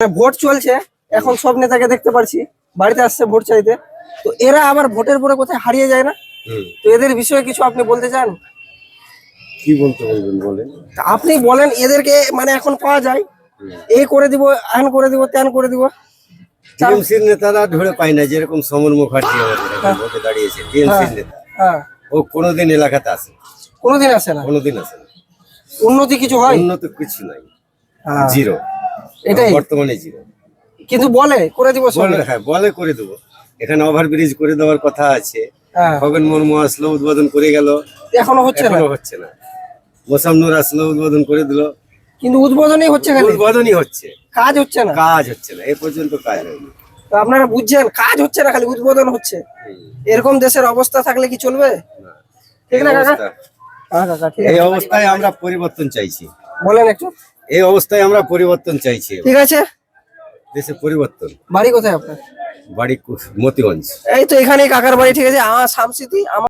Vote চলছে এখন, সব নেতাকে দেখতে পাচ্ছি বাড়িতে আসছে ভোট চাইতে। তো এরা আবার ভোটের পরে কোথায় হারিয়ে যায় না? তো এদের বিষয়ে কিছু আপনি বলতে চান? কি বলতে বলবেন বলেন। তা আপনি বলেন, এদেরকে মানে এখন পাওয়া যায়, এই করে দিব, হ্যান করে দিব, ত্যান করে দিব। টিএমসির নেতারা ধরে পায় না, যেরকম সমর মুখার্জি আমাদের এখানে ভোটে দাঁড়িয়েছে টিএমসির নেতা, হ্যাঁ, ও কোনোদিন এলাকাতে আসে না, কোনোদিন আসে না। কোনোদিন আসে না। উন্নতি কিছু হয়? উন্নত কিছু নাই, হ্যাঁ, জিরো, এটাই। বর্তমানে জিরো। কিন্তু বলে করে দিব সব। বলে, হ্যাঁ বলে করে দেবো, এখানে ওভারব্রিজ করে দেওয়ার কথা আছে। হ্যাঁ, খগেন মুর্মু আসলো, উদ্বোধন করে গেল, এখনো হচ্ছে না। এখনো হচ্ছে না। মোসাম্মুর আসলো, উদ্বোধন করে দিল, কিন্তু উদ্বোধনই হচ্ছে, খালি উদ্বোধনই হচ্ছে, কাজ হচ্ছে না। কাজ হচ্ছে না, এ পর্যন্ত কাজ হয়নি। তো আপনারা বুঝছেন, কাজ হচ্ছে না, খালি উদ্বোধন হচ্ছে। এরকম দেশের অবস্থা থাকলে কি চলবে? না। ঠিক না এই কাকা? অবস্থা- হ্যাঁ কাকা, ঠিক এই আছে। অবস্থায় আমরা পরিবর্তন চাইছি, বলেন একটু। এই অবস্থায় আমরা পরিবর্তন চাইছি, ঠিক আছে। দেশে পরিবর্তন। বাড়ি কোথায় আপনার? বাড়ি মতিগঞ্জ। এই তো এখানেই কাকার বাড়ি। ঠিক আছে, আমার শামসিতি।